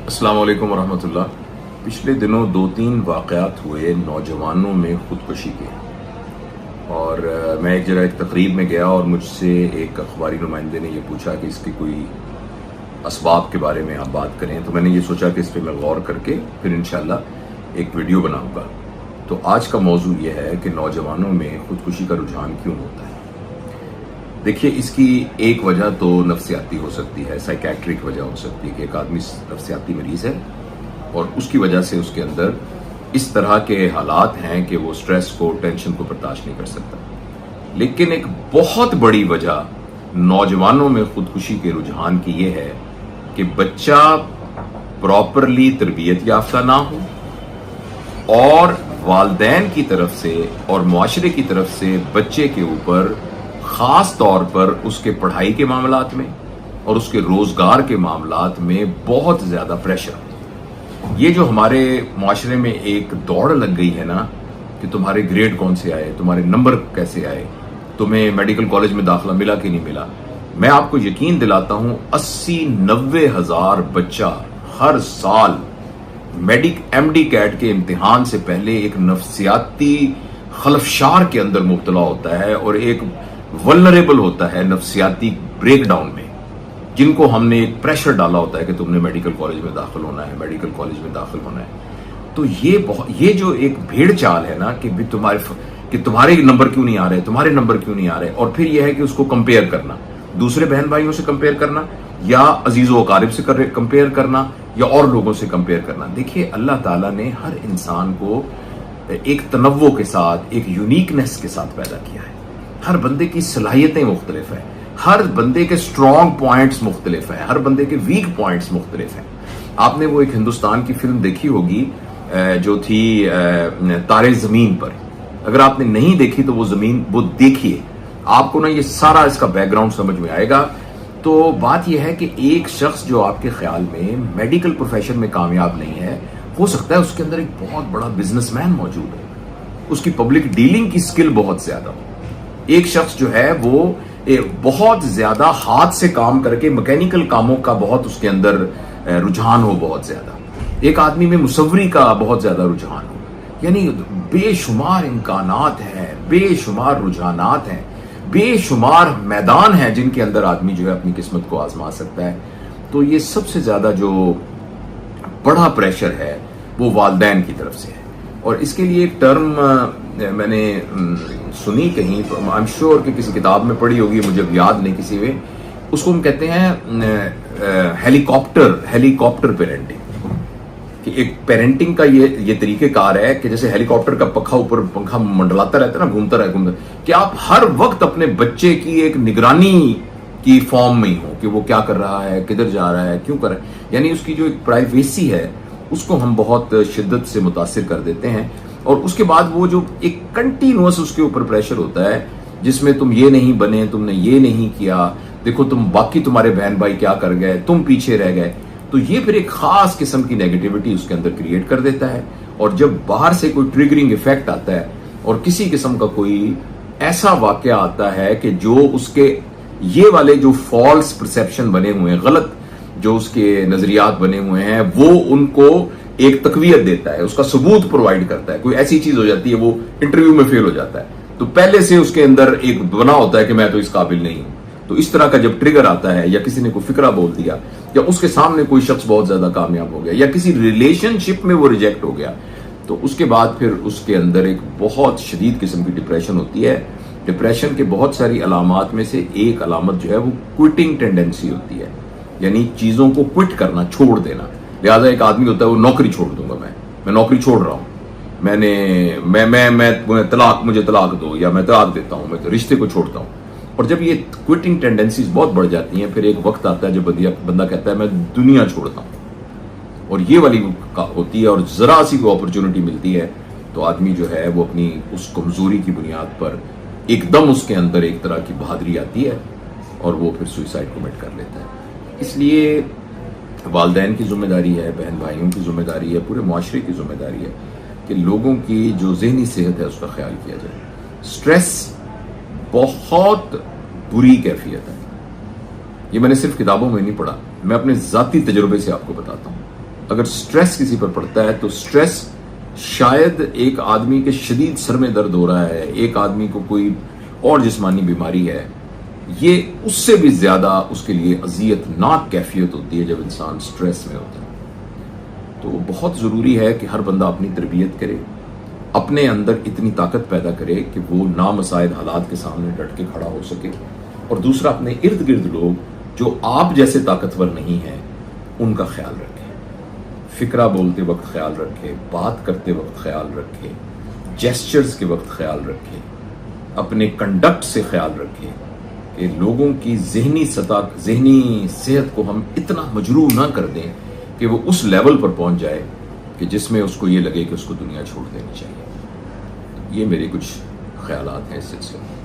السلام علیکم ورحمۃ اللہ۔ پچھلے دنوں 2-3 واقعات ہوئے نوجوانوں میں خودکشی کے، اور میں ایک تقریب میں گیا اور مجھ سے ایک اخباری نمائندے نے یہ پوچھا کہ اس کی کوئی اسباب کے بارے میں آپ بات کریں، تو میں نے یہ سوچا کہ اس پہ میں غور کر کے پھر انشاءاللہ ایک ویڈیو بناؤں گا۔ تو آج کا موضوع یہ ہے کہ نوجوانوں میں خودکشی کا رجحان کیوں ہوتا ہے۔ دیکھیے، اس کی ایک وجہ تو نفسیاتی ہو سکتی ہے، سائیکیٹرک وجہ ہو سکتی ہے کہ ایک آدمی نفسیاتی مریض ہے اور اس کی وجہ سے اس کے اندر اس طرح کے حالات ہیں کہ وہ سٹریس کو، ٹینشن کو برداشت نہیں کر سکتا۔ لیکن ایک بہت بڑی وجہ نوجوانوں میں خودکشی کے رجحان کی یہ ہے کہ بچہ پراپرلی تربیت یافتہ نہ ہو، اور والدین کی طرف سے اور معاشرے کی طرف سے بچے کے اوپر خاص طور پر اس کے پڑھائی کے معاملات میں اور اس کے روزگار کے معاملات میں بہت زیادہ پریشر۔ یہ جو ہمارے معاشرے میں ایک دوڑ لگ گئی ہے نا کہ تمہارے گریڈ کون سے آئے، تمہارے نمبر کیسے آئے، تمہیں میڈیکل کالج میں داخلہ ملا کہ نہیں ملا، میں آپ کو یقین دلاتا ہوں 80-90 ہزار بچہ ہر سال ایم ڈی کیٹ کے امتحان سے پہلے ایک نفسیاتی خلفشار کے اندر مبتلا ہوتا ہے اور ایک ولنریبل ہوتا ہے نفسیاتی بریک ڈاؤن میں، جن کو ہم نے ایک پریشر ڈالا ہوتا ہے کہ تم نے میڈیکل کالج میں داخل ہونا ہے، میڈیکل کالج میں داخل ہونا ہے۔ تو یہ جو ایک بھیڑ چال ہے نا کہ تمہارے نمبر کیوں نہیں آ رہے، تمہارے نمبر کیوں نہیں آ رہے، اور پھر یہ ہے کہ اس کو کمپیئر کرنا، دوسرے بہن بھائیوں سے کمپیئر کرنا، یا عزیز و اقارب سے کمپیئر کرنا، یا اور لوگوں سے کمپیئر کرنا۔ دیکھیے، اللہ تعالیٰ نے ہر انسان کو ایک تنوع کے ساتھ، ایک یونیکنیس کے ساتھ پیدا کیا ہے۔ ہر بندے کی صلاحیتیں مختلف ہیں، ہر بندے کے سٹرونگ پوائنٹس مختلف ہیں، ہر بندے کے ویک پوائنٹس مختلف ہیں۔ آپ نے وہ ایک ہندوستان کی فلم دیکھی ہوگی جو تھی تارے زمین پر، اگر آپ نے نہیں دیکھی تو وہ دیکھیے، آپ کو نا یہ سارا اس کا بیک گراؤنڈ سمجھ میں آئے گا۔ تو بات یہ ہے کہ ایک شخص جو آپ کے خیال میں میڈیکل پروفیشن میں کامیاب نہیں ہے، ہو سکتا ہے اس کے اندر ایک بہت بڑا بزنس مین موجود ہو، اس کی پبلک ڈیلنگ کی سکل بہت زیادہ ہو۔ ایک شخص جو ہے وہ بہت زیادہ ہاتھ سے کام کر کے میکینیکل کاموں کا بہت اس کے اندر رجحان ہو، بہت زیادہ ایک آدمی میں مصوری کا بہت زیادہ رجحان ہو، یعنی بے شمار امکانات ہیں، بے شمار رجحانات ہیں، بے شمار میدان ہیں جن کے اندر آدمی جو ہے اپنی قسمت کو آزما سکتا ہے۔ تو یہ سب سے زیادہ جو بڑا پریشر ہے وہ والدین کی طرف سے ہے، اور اس کے لیے ایک ٹرم میں نے سنی کہیں، I'm sure کہ کسی کتاب میں پڑھی ہوگی، مجھے یاد نہیں کسی میں، اس کو ہم کہتے ہیں ہیلی کاپٹر پیرنٹنگ، کہ ایک پیرنٹنگ کا یہ طریقہ کار ہے کہ جیسے ہیلی کاپٹر کا پنکھا منڈلاتا رہتا ہے نا، گھومتا رہے کہ آپ ہر وقت اپنے بچے کی ایک نگرانی کی فارم میں ہی ہو کہ وہ کیا کر رہا ہے، کدھر جا رہا ہے، کیوں کر رہا ہے، یعنی اس کی جو ایک پرائیویسی ہے اس کو ہم بہت شدت سے متاثر کر دیتے ہیں۔ اور اس کے بعد وہ جو ایک کنٹینیوس اس کے اوپر پریشر ہوتا ہے جس میں تم یہ نہیں بنے، تم نے یہ نہیں کیا، دیکھو باقی تمہارے بہن بھائی کیا کر گئے، تم پیچھے رہ گئے، تو یہ پھر ایک خاص قسم کی نیگیٹیوٹی اس کے اندر کریٹ کر دیتا ہے۔ اور جب باہر سے کوئی ٹریگرنگ ایفیکٹ آتا ہے اور کسی قسم کا کوئی ایسا واقعہ آتا ہے کہ جو اس کے یہ والے جو فالس پرسیپشن بنے ہوئے ہیں، غلط جو اس کے نظریات بنے ہوئے ہیں، وہ ان کو ایک تقویت دیتا ہے، اس کا ثبوت پرووائڈ کرتا ہے۔ کوئی ایسی چیز ہو جاتی ہے، وہ انٹرویو میں فیل ہو جاتا ہے، تو پہلے سے اس کے اندر ایک بنا ہوتا ہے کہ میں تو اس قابل نہیں ہوں۔ تو اس طرح کا جب ٹریگر آتا ہے، یا کسی نے کوئی فکرہ بول دیا، یا اس کے سامنے کوئی شخص بہت زیادہ کامیاب ہو گیا، یا کسی ریلیشن شپ میں وہ ریجیکٹ ہو گیا، تو اس کے بعد پھر اس کے اندر ایک بہت شدید قسم کی ڈپریشن ہوتی ہے۔ ڈپریشن کے بہت ساری علامات میں سے ایک علامت جو ہے وہ کوئٹنگ ٹینڈنسی ہوتی ہے، یعنی چیزوں کو کوئٹ کرنا، چھوڑ دینا۔ لہٰذا ایک آدمی ہوتا ہے وہ نوکری چھوڑ دوں گا، میں نوکری چھوڑ رہا ہوں، مجھے طلاق دو، یا میں طلاق دیتا ہوں، میں رشتے کو چھوڑتا ہوں۔ اور جب یہ کوئٹنگ ٹینڈنسیز بہت بڑھ جاتی ہیں، پھر ایک وقت آتا ہے جب بندہ کہتا ہے میں دنیا چھوڑتا ہوں، اور یہ والی ہوتی ہے، اور ذرا سی کوئی اپرچونٹی ملتی ہے تو آدمی جو ہے وہ اپنی اس کمزوری کی بنیاد پر ایک دم اس کے اندر ایک طرح کی بہادری آتی ہے اور وہ پھر سوئسائڈ کمٹ کر لیتا ہے۔ اس لیے والدین کی ذمہ داری ہے، بہن بھائیوں کی ذمہ داری ہے، پورے معاشرے کی ذمہ داری ہے کہ لوگوں کی جو ذہنی صحت ہے اس کا خیال کیا جائے۔ سٹریس بہت بری کیفیت ہے، یہ میں نے صرف کتابوں میں نہیں پڑھا، میں اپنے ذاتی تجربے سے آپ کو بتاتا ہوں۔ اگر سٹریس کسی پر پڑتا ہے تو سٹریس شاید ایک آدمی کے شدید سر میں درد ہو رہا ہے، ایک آدمی کو کوئی اور جسمانی بیماری ہے، یہ اس سے بھی زیادہ اس کے لیے اذیت ناک کیفیت ہوتی ہے جب انسان سٹریس میں ہوتا ہے۔ تو بہت ضروری ہے کہ ہر بندہ اپنی تربیت کرے، اپنے اندر اتنی طاقت پیدا کرے کہ وہ نامساعد حالات کے سامنے ڈٹ کے کھڑا ہو سکے، اور دوسرا اپنے ارد گرد لوگ جو آپ جیسے طاقتور نہیں ہیں ان کا خیال رکھے، فکرہ بولتے وقت خیال رکھے، بات کرتے وقت خیال رکھے، جیسچرز کے وقت خیال رکھے، اپنے کنڈکٹ سے خیال رکھے کہ لوگوں کی ذہنی صحت کو ہم اتنا مجروح نہ کر دیں کہ وہ اس لیول پر پہنچ جائے کہ جس میں اس کو یہ لگے کہ اس کو دنیا چھوڑ دینی چاہیے۔ یہ میرے کچھ خیالات ہیں اس سلسلے میں۔